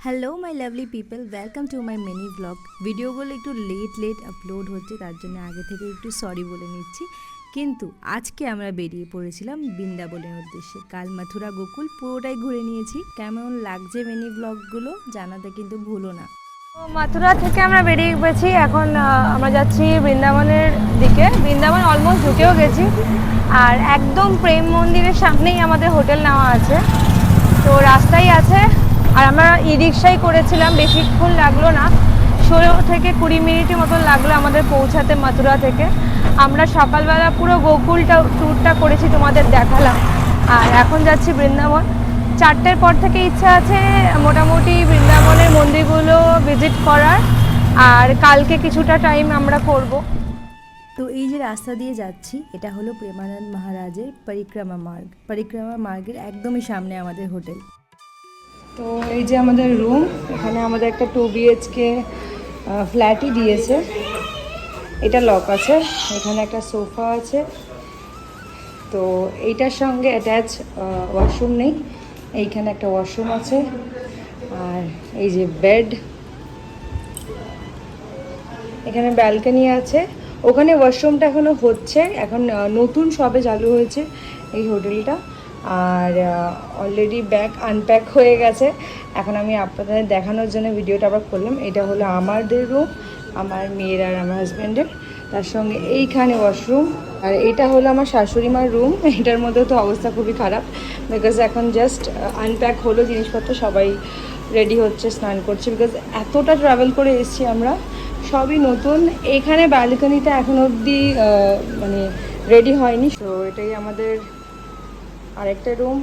Hello my lovely people, welcome to my mini blog. ভিডিওগুলো একটু late upload হচ্ছে, তার জন্য আগে থেকে একটু সরি বলে নিচ্ছি। কিন্তু আজকে আমরা বেরিয়ে পড়েছিলাম বৃন্দাবনের উদ্দেশ্যে। কাল মথুরা গোকুল পুরোটাই ঘুরে নিয়েছি। কেমন লাগছে মিনি ব্লগগুলো জানাতে কিন্তু ভুলো না। তো মথুরা থেকে আমরা বেরিয়ে গেছি, এখন আমরা যাচ্ছি বৃন্দাবনের দিকে। বৃন্দাবন অলমোস্ট ঢুকেও গেছি, আর একদম প্রেম মন্দিরের সামনেই আমাদের হোটেল নেওয়া আছে। তো রাস্তায় আছে, আর আমরা ই রিক্সাই করেছিলাম, বেশিক্ষণ লাগলো না, 16 থেকে 20 মিনিটের মতন লাগলো আমাদের পৌঁছাতে মথুরা থেকে। আমরা সকালবেলা পুরো গোকুলটা ট্যুরটা করেছি, তোমাদের দেখালাম। আর এখন যাচ্ছি বৃন্দাবন। 4টের পর থেকে ইচ্ছা আছে মোটামুটি বৃন্দাবনের মন্দিরগুলো ভিজিট করার, আর কালকে কিছুটা টাইম আমরা করব। তো এই যে রাস্তা দিয়ে যাচ্ছি, এটা হলো প্রেমানন্দ মহারাজের পরিক্রমা মার্গের একদমই সামনে আমাদের হোটেল। তো এই যে আমাদের রুম, এখানে আমাদের একটা 2 BHK ফ্ল্যাটই দিয়েছে। এটা লক আছে, এখানে একটা সোফা আছে। তো এইটার সঙ্গে অ্যাটাচ ওয়াশরুম নেই, এইখানে একটা ওয়াশরুম আছে। আর এই যে বেড, এখানে ব্যালকনি আছে। ওখানে ওয়াশরুমটা এখনও হচ্ছে, এখন নতুন সবে চালু হয়েছে এই হোটেলটা। আর অলরেডি ব্যাগ আনপ্যাক হয়ে গেছে। এখন আমি আপনাদের দেখানোর জন্য ভিডিওটা আবার করলাম। এটা হলো আমাদের রুম, আমার মেয়ের আর আমার হাজব্যান্ডের। তার সঙ্গে এইখানে ওয়াশরুম। আর এটা হলো আমার শাশুড়ি মার রুম। এটার মধ্যে তো অবস্থা খুবই খারাপ, বিকজ এখন জাস্ট আনপ্যাক হলো জিনিসপত্র, সবাই রেডি হচ্ছে, স্নান করছে, বিকজ এতটা ট্রাভেল করে এসেছি আমরা, সবই নতুন। এখানে ব্যালকনিটা এখন অবধি মানে রেডি হয়নি। তো এটাই আমাদের আরেকটা রুম।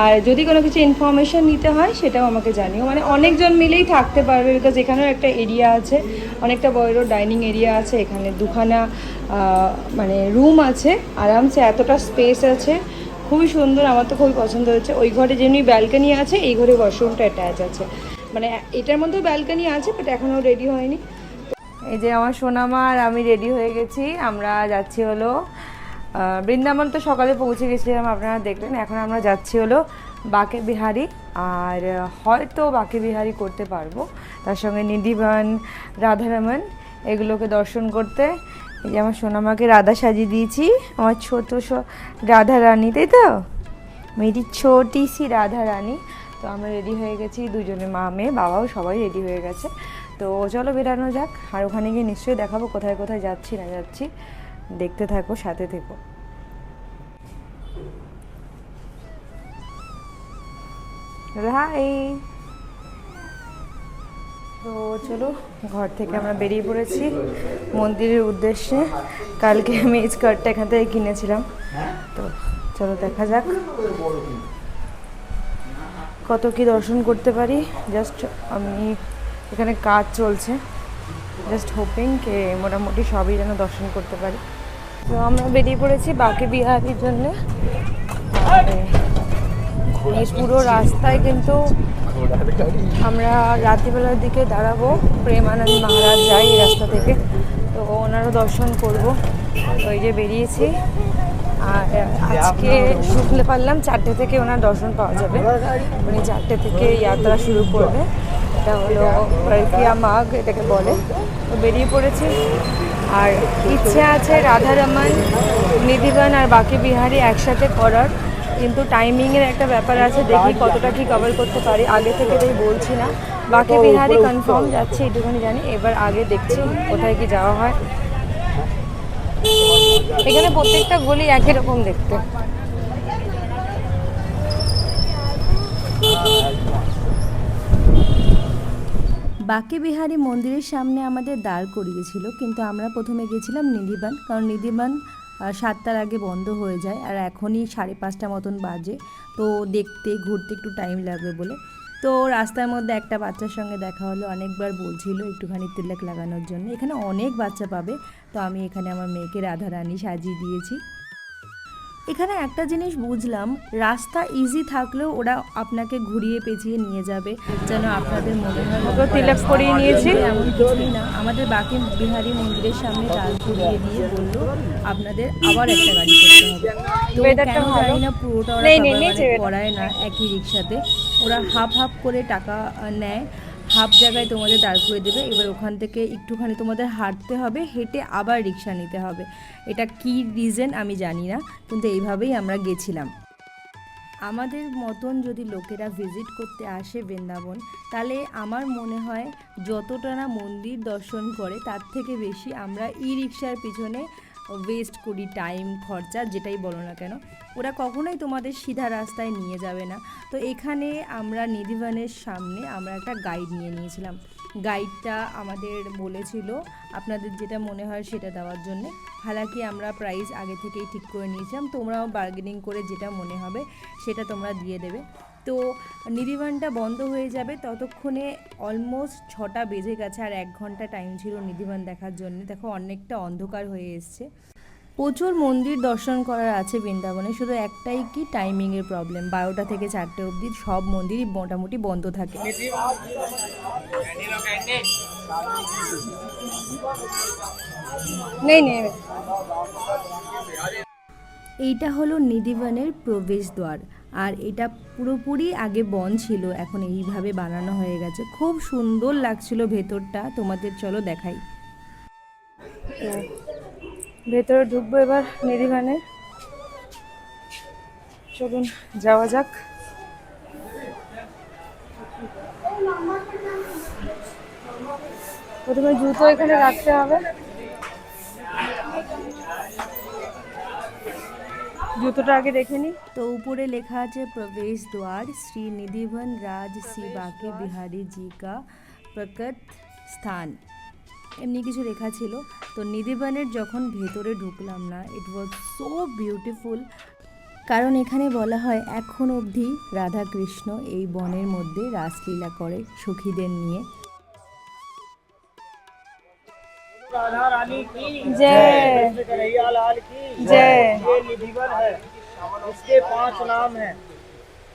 আর যদি কোনো কিছু ইনফরমেশান নিতে হয় সেটাও আমাকে জানিও, মানে অনেকজন মিলেই থাকতে পারবে, বিকজ এখানেও একটা এরিয়া আছে, অনেকটা বড় ডাইনিং এরিয়া আছে। এখানে দুখানা মানে রুম আছে, আরামসে এতটা স্পেস আছে, খুবই সুন্দর। আমার তো খুবই পছন্দ হয়েছে। ওই ঘরে যেমনি ব্যালকনি আছে, এই ঘরে ওয়াশরুমটা অ্যাটাচ আছে। মানে এটার মধ্যেও ব্যালকনি আছে, বাট এখনও রেডি হয়নি। এই যে আমার সোনামা আর আমি রেডি হয়ে গেছি, আমরা যাচ্ছি হলো বৃন্দাবন। তো সকালে পৌঁছে গেছিলাম, আপনারা দেখলেন। এখন আমরা যাচ্ছি হলো বাঁকে বিহারি, আর হয়তো বাঁকে বিহারি করতে পারবো, তার সঙ্গে নিধিবন, রাধারমন, এগুলোকে দর্শন করতে। এই যে আমার সোনামাকে রাধা সাজিয়ে দিয়েছি, আমার ছোট রাধা রানী, তাই তো, মেয়েটি ছোটি সি রাধা রানী। তো আমরা রেডি হয়ে গেছি দুজনে, মা মেয়ে, বাবাও সবাই রেডি হয়ে গেছে। তো চলো বেরানো যাক। আর ওখানে গিয়ে নিশ্চয়ই দেখাবো কোথায় কোথায় যাচ্ছি না যাচ্ছি, দেখতে থাকো, সাথে থেকো। হাই। তো চলো, ঘর থেকে আমরা বেরিয়ে পড়েছি মন্দিরের উদ্দেশ্যে। কালকে আমি এই স্কার্টটা এখান থেকে কিনেছিলাম। তো চলো দেখা যাক কত কি দর্শন করতে পারি। জাস্ট আমি এখানে কাজ চলছে, জাস্ট হোপিং কে মোটামুটি সবই যেন দর্শন করতে পারি। তো আমরা বেরিয়ে পড়েছি বাঁকে বিহারির জন্য। এই পুরো রাস্তায় কিন্তু আমরা রাত্রিবেলার দিকে দাঁড়াবো, প্রেমানন্দ মহারাজ যাই এই রাস্তা থেকে, তো ওনারও দর্শন করব। তো এই যে বেরিয়েছি। আর আজকে শুনতে পারলাম 4টে থেকে ওনার দর্শন পাওয়া যাবে, উনি 4টে থেকে যাত্রা শুরু করবে। এটা হলো পরিক্রমা মার্গ এটাকে বলে। তো বেরিয়ে পড়েছি, আর ইচ্ছে আছে রাধারমন, নিধিবন আর বাঁকে বিহারি একসাথে করার, কিন্তু টাইমিংয়ের একটা ব্যাপার আছে, দেখি কতটা কি কভার করতে পারি। আগে থেকে তাই বলছি না, বাঁকে বিহারি কনফার্ম যাচ্ছি, এইটুকুনি জানি। এবার আগে দেখছি কোথায় কি যাওয়া হয়। এখানে প্রত্যেকটা গলি একই রকম দেখতে। বাঁকে বিহারি মন্দিরের সামনে আমাদের দাঁড় করিয়েছিল, কিন্তু আমরা প্রথমে গেছিলাম নিধিবান, কারণ নিধিবান 7টার আগে বন্ধ হয়ে যায়, আর এখনই 5:30 মতন বাজে। তো দেখতে ঘুরতে একটু টাইম লাগবে বলে। তো রাস্তার মধ্যে একটা বাচ্চার সঙ্গে দেখা হলো, অনেকবার বলছিল একটুখানি তিলক লাগানোর জন্য। এখানে অনেক বাচ্চা পাবে, তো আমি এখানে আমার মেয়েকে রাধারানী সাজিয়ে দিয়েছি। এখানে একটা জিনিস বুঝলাম, রাস্তা ইজি থাকলেও ওরা আপনাকে ঘুরিয়ে পেঁচিয়ে নিয়ে যাবে, যেন আপনাদের মনে হয় তিলক করিয়ে নিয়েছি। এমন কিছুই না। আমাদের বাঁকে বিহারি মন্দিরের সামনে দাঁড় করিয়ে দিয়ে বললো আপনাদের আবার একটা গাড়ি করতে হবে। তো কেন জানি না, পুরোটা ওরা করায় না একই রিক্সাতে। ওরা হাফ হাফ করে টাকা নেয়, হাফ জায়গায় তোমাদের দাঁড় করে দেবে। এবার ওখান থেকে একটুখানি তোমাদের হাঁটতে হবে, হেঁটে আবার রিক্সা নিতে হবে। এটা কী রিজন আমি জানি না, কিন্তু এইভাবেই আমরা গেছিলাম। আমাদের মতন যদি লোকেরা ভিজিট করতে আসে বৃন্দাবন, তাহলে আমার মনে হয় যতটা না মন্দির দর্শন করে তার থেকে বেশি আমরা ই রিক্সার পিছনে ওয়েস্ট করি, টাইম খরচা যেটাই বলো না কেন। ওরা কখনোই তোমাদের সিধা রাস্তায় নিয়ে যাবে না। তো এখানে আমরা নিধিবানের সামনে আমরা একটা গাইড নিয়ে নিয়েছিলাম। গাইডটা আমাদের বলেছিল আপনাদের যেটা মনে হয় সেটা দেওয়ার জন্যে। হালাকি আমরা প্রাইস আগে থেকেই ঠিক করে নিয়েছিলাম, তোমরাও বার্গেনিং করে যেটা মনে হবে সেটা তোমরা দিয়ে দেবে। তো নিধিবানটা বন্ধ হয়ে যাবে ততক্ষণে অলমোস্ট 6টা বেজে গেছে, আর 1 ঘন্টা টাইম ছিল নিধিবান দেখার জন্য। দেখো অনেকটা অন্ধকার হয়ে এসছে। প্রচুর মন্দির দর্শন করার আছে বৃন্দাবনে, শুধু একটাই কি টাইমিংয়ের প্রবলেম। 12টা থেকে 4টে অবধি সব মন্দিরই মোটামুটি বন্ধ থাকে। नहीं नहीं এইটা হলো নিধিবানের প্রবেশদ্বার, আর এটা পুরোপুরি আগে বন ছিল, এখন এইভাবে বানানো হয়ে গেছে। খুব সুন্দর লাগছিল ভেতরটা, তোমাদের চলো দেখাই। তো ভেতরে ঢুকবো এবার নিধিবানে, চলুন যাওয়া যাক। প্রথমে জুতো এখানে রাখতে হবে, জুতোটা আগে দেখে নিই। তো উপরে লেখা আছে প্রবেশ দ্বার শ্রী নিধিবন রাজ শ্রী বাঁকে বিহারী জি কা প্রকট স্থান, এমনি কিছু লেখা ছিল। তো নিধিবনের যখন ভেতরে ঢুকলাম না, ইট ওয়াজ সো বিউটিফুল। কারণ এখানে বলা হয় এখন অবধি রাধাকৃষ্ণ এই বনের মধ্যে রাসলীলা করে সখীদের নিয়ে। राधा रानी की जय। कृष्ण कन्हैया लाल की जय। ये निधिवन है, इसके 5 नाम हैं।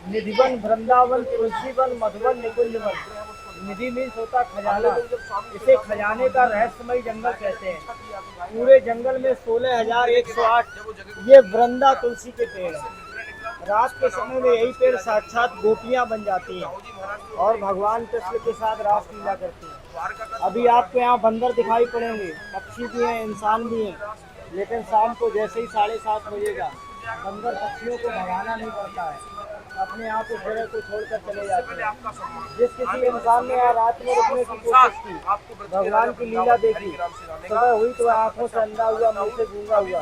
निधिवन, वृंदावन, तुलसीवन, मधुवन, निकुंजवन। निधि मीन्स होता खजाना, इसे खजाने का रहस्यमय जंगल कहते हैं। पूरे जंगल में 16,108 ये वृंदा तुलसी के पेड़ हैं। रात के समय में यही पेड़ साक्षात गोपियां बन जाती हैं और भगवान कृष्ण के साथ रासलीला करती हैं। अभी आपको यहाँ बंदर दिखाई पड़ेंगे, पक्षी भी हैं, इंसान भी हैं, लेकिन शाम को जैसे ही 7:30 बजेगा बंदर पक्षियों को भगाना नहीं पड़ता है, अपने आप उस जगह को छोड़कर चले जाते हैं। जिस किसी इंसान ने यहाँ रात में रुकने की कोशिश की, भगवान की लीला देखी, सुबह हुई तो आंखों से अंधा हुआ, मुंह से गूंगा हुआ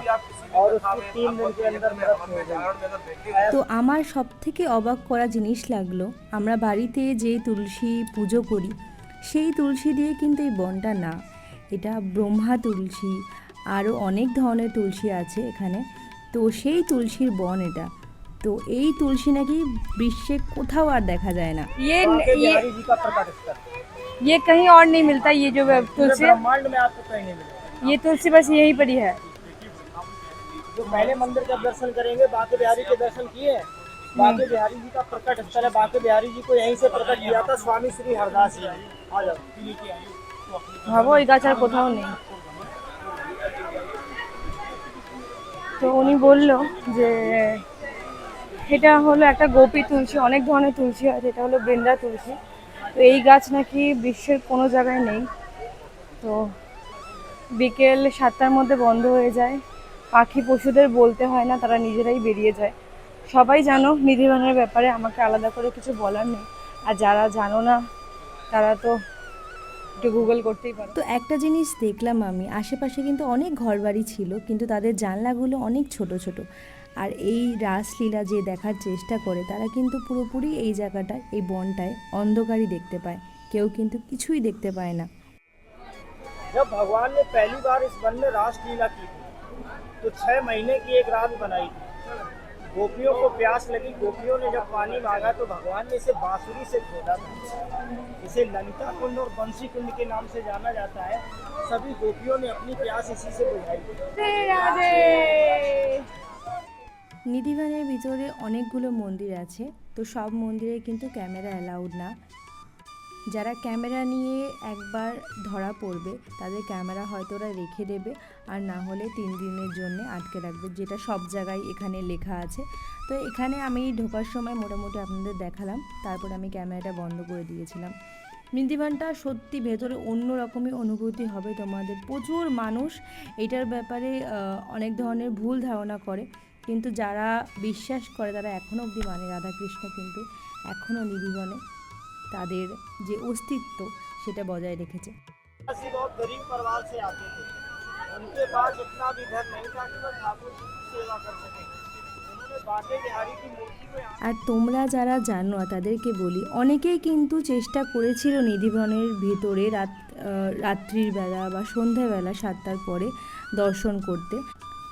और उसकी 3 दिन के अंदर मृत्यु हो गई। তো আমার সব থেকে অবাক করা জিনিস লাগলো, আমরা বাড়িতে যে তুলসী পুজো করি সেই তুলসী দিয়ে কিন্তু এই বনটা না, এটা ব্রহ্মা তুলসী, আরও অনেক ধরনের তুলসী আছে এখানে। তো সেই তুলসীর বন এটা। তো এই তুলসী নাকি বিশ্বে কোথাও আর দেখা যায় না। बिहारी जी का प्रकट स्थल, ये कहीं और नहीं मिलता, ये जो तुलसी है, ब्रह्मांड में आपको कहीं नहीं मिलेगा। ये तुलसी बस यहीं पर ही है। जो पहले मंदिर का दर्शन करेंगे, बांके बिहारी के दर्शन किए हैं। बांके बिहारी जी का प्रकट स्थल है, बांके बिहारी जी को यहीं से प्रकट किया था स्वामी श्री हरदास जी। आ जाओ। ভাবো এই গাছ আর কোথাও নেই। তো উনি বললো যে এটা হলো একটা গোপী তুলসী, অনেক ধরনের তুলসী আছে, এটা হলো বৃন্দা তুলসী। তো এই গাছ নাকি বিশ্বের কোনো জায়গায় নেই। তো বিকেল 7টার মধ্যে বন্ধ হয়ে যায়, পাখি পশুদের বলতে হয় না, তারা নিজেরাই বেরিয়ে যায়। সবাই জানো নিধিবানের ব্যাপারে, আমাকে আলাদা করে কিছু বলার নেই। আর যারা জানো না তারা তো একটু গুগল করতেই পারো। তো একটা জিনিস দেখলাম আমি, আশেপাশে কিন্তু অনেক ঘরবাড়ি ছিল, কিন্তু তাদের জানলাগুলো অনেক ছোট ছোট। আর এই রাসলীলা যে দেখার চেষ্টা করে তারা কিন্তু পুরোপুরি এই জায়গাটায়, এই বনটায় অন্ধকারই দেখতে পায়, কেউ কিন্তু কিছুই দেখতে পায় না। जब भगवान ने पहली बार इस वन में रासलीला की थी तो 6 महीने की एक रात बनाई थी। गोपियों को प्यास लगी, गोपियों ने जब पानी मांगा तो भगवान ने इसे बांसुरी से खोदा था। इसे ललिता कुंड और बंसी कुंड के नाम से जाना जाता है। सभी गोपियों ने अपनी प्यास इसी से बुझाई थी। নিধিবানের ভিতরে অনেকগুলো মন্দির আছে, তো সব মন্দিরে কিন্তু ক্যামেরা অ্যালাউড না। যারা ক্যামেরা নিয়ে একবার ধরা পড়বে তাদের ক্যামেরা হয়তো ওরা রেখে দেবে, আর না হলে 3 দিনের জন্য আটকে রাখবে, যেটা সব জায়গায় এখানে লেখা আছে। তো এখানে আমি ঢোকার সময় মোটামুটি আপনাদের দেখালাম, তারপর আমি ক্যামেরাটা বন্ধ করে দিয়েছিলাম। নিধিবানটা সত্যি ভেতরে অন্য রকমই অনুভূতি হবে তোমাদের। প্রচুর মানুষ এটার ব্যাপারে অনেক ধরনের ভুল ধারণা করে, কিন্তু যারা বিশ্বাস করে তারা এখনও অবধি মানে রাধাকৃষ্ণ কিন্তু এখনও নিধিবনে তাদের যে অস্তিত্ব সেটা বজায় রেখেছে। ऐसी बहुत गरीब परिवार से आते थे, उनके पास इतना भी धन नहीं था कि वो ठाकुर जी की सेवा कर सकें। उन्होंने बांके बिहारी की मूर्ति में আর তোমরা যারা জানো তাদেরকে বলি, অনেকেই কিন্তু চেষ্টা করেছিল নিধিবনের ভিতরে রাত্রির বেলা বা সন্ধ্যাবেলা 7টার পরে দর্শন করতে।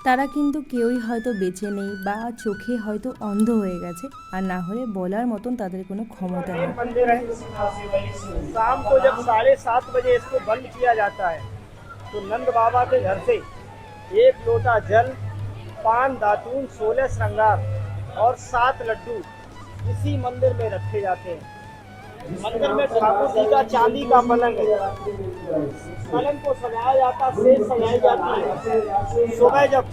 তারা কিন্তু কেউই হয়তো বেঁচে নেই বা চোখে হয়তো অন্ধ হয়ে গেছে, আর না হলে বলার মতন তাদের কোনো ক্ষমতা নেই। मंदिर है। शाम को जब 7:30 बजे इसको बंद किया जाता है तो नंद बाबा के घर से 1 लोटा जल, 5 दातून, 16 श्रृंगार और 7 लड्डू इसी मंदिर में रखे जाते हैं। मंदिर में ठाकुर जी का चांदी का पलंग है। पलंग को सजाया जाता, सेज सजाई जाती है। सुबह जब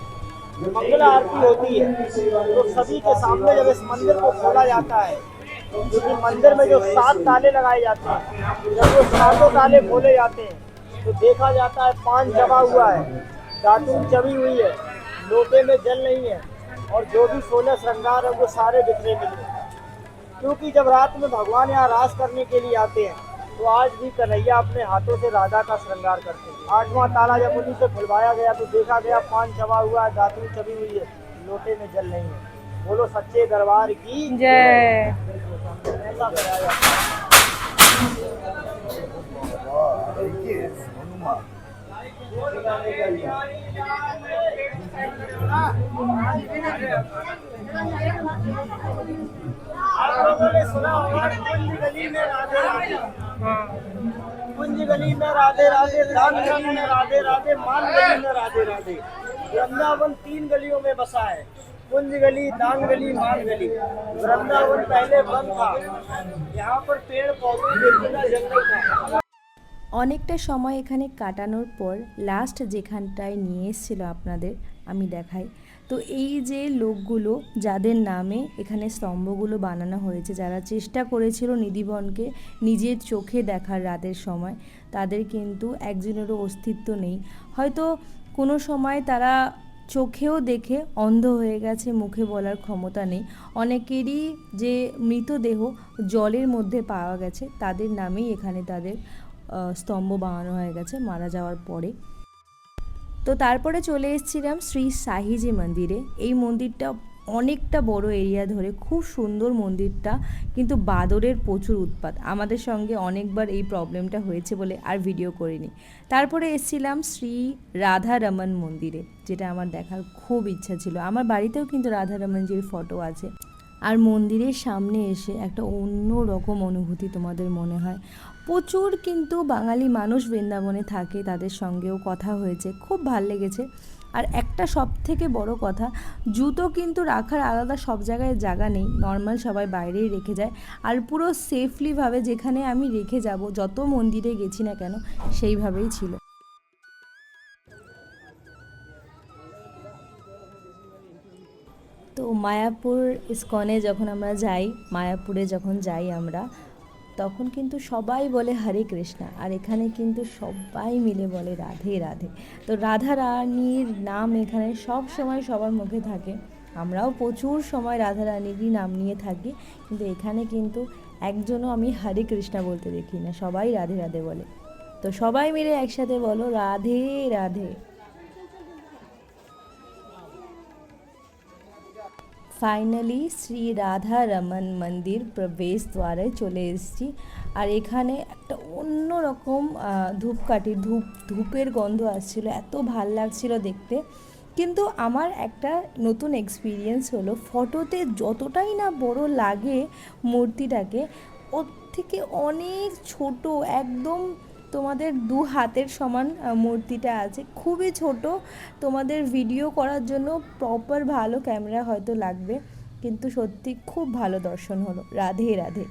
मंगला आरती होती है तो सभी के सामने जब इस मंदिर को खोला जाता है, क्योंकि मंदिर में जो 7 ताले लगाए जाते हैं, जब वो 7 ताले खोले जाते हैं तो देखा जाता है पान जमा हुआ है, दातून जमी हुई है, लोटे में जल नहीं है, और जो भी 16 श्रृंगार है वो सारे बिखरे मिले हैं। क्योंकि जब रात में भगवान यहाँ रास करने के लिए आते हैं तो आज भी कन्हैया अपने हाथों से राधा का श्रृंगार करते हैं। 8वां ताला जब उन्हीं से खुलवाया गया तो देखा गया पान जमा हुआ है, दातून चबी हुई है, लोटे में जल नहीं है। बोलो सच्चे दरबार की जय। ऐसा कराया जाता है। आप लोगों ने सुना होगा कुंज गली में राधे राधे, कुंज गली में राधे राधे, दान गली में राधे राधे, मान गली में राधे राधे। वृंदावन 3 गलियों में बसा है, कुंज गली, दान गली, मान गली। वृंदावन पहले बंद था, यहाँ पर पेड़ पौधे देखने का जंगल था। অনেকটা সময় এখানে কাটানোর পর লাস্ট যেখানটায় নিয়ে এসেছিলো আপনাদের আমি দেখাই। তো এই যে লোকগুলো যাদের নামে এখানে স্তম্ভগুলো বানানো হয়েছে, যারা চেষ্টা করেছিল নিধিবনকে নিজের চোখে দেখার রাতের সময়, তাদের কিন্তু একজনেরও অস্তিত্ব নেই। হয়তো কোনো সময় তারা চোখেও দেখে অন্ধ হয়ে গেছে, মুখে বলার ক্ষমতা নেই। অনেকেরই যে মৃতদেহ জলের মধ্যে পাওয়া গেছে, তাদের নামেই এখানে তাদের স্তম্ভ বানানো হয়ে গেছে মারা যাওয়ার পরে। তো তারপরে চলে এসেছিলাম শ্রী সাহিজি মন্দিরে। এই মন্দিরটা অনেকটা বড় এরিয়া ধরে, খুব সুন্দর মন্দিরটা, কিন্তু বাদরের প্রচুর উৎপাত। আমাদের সঙ্গে অনেকবার এই প্রবলেমটা হয়েছে বলে আর ভিডিও করিনি। তারপরে এসেছিলাম শ্রী রাধারমন মন্দিরে, যেটা আমার দেখার খুব ইচ্ছা ছিল। আমার বাড়িতেও কিন্তু রাধারমনজির ফটো আছে। আর মন্দিরের সামনে এসে একটা অন্য রকম অনুভূতি তোমাদের মনে হয়। প্রচুর কিন্তু বাঙালি মানুষ বৃন্দাবনে থাকে, তাদের সঙ্গেও কথা হয়েছে, খুব ভাল লেগেছে। আর একটা সব থেকে বড় কথা, জুতো কিন্তু রাখার আলাদা সব জায়গায় জায়গা নেই, নর্মাল সবাই বাইরেই রেখে যায়। আর পুরো সেফলিভাবে যেখানে আমি রেখে যাব, যত মন্দিরে গেছি না কেন সেইভাবেই ছিল। তো মায়াপুর ইস্কনে যখন আমরা যাই, মায়াপুরে যখন যাই আমরা, তখন কিন্তু সবাই বলে হরে কৃষ্ণা, আর এখানে কিন্তু সবাই মিলে বলে রাধে রাধে। তো রাধা রানীর নাম এখানে সব সময় সবার মুখে থাকে। আমরাও প্রচুর সময় রাধা রানীরই নাম নিয়ে থাকি, কিন্তু এখানে কিন্তু একজনও আমি হরে কৃষ্ণা বলতে দেখি না, সবাই রাধে রাধে বলে। তো সবাই মিলে একসাথে বলো রাধে রাধে। ফাইনালি শ্রী রাধা রমন মন্দির প্রবেশ দ্বারে চলে এসেছি। আর এখানে একটা অন্য রকম ধূপের গন্ধ আসছিল, এত ভাল লাগছিল দেখতে। কিন্তু আমার একটা নতুন এক্সপিরিয়েন্স হলো, ফটোতে যতটাই না বড় লাগে মূর্তিটাকে, ওর থেকে অনেক ছোট, একদম তোমাদের 2 হাতের সমান মূর্তিটা আছে, খুবই ছোট। তোমাদের ভিডিও করার জন্য প্রপার ভালো ক্যামেরা হয়তো লাগবে, কিন্তু সত্যি খুব ভালো দর্শন হলো। রাধে রাধে।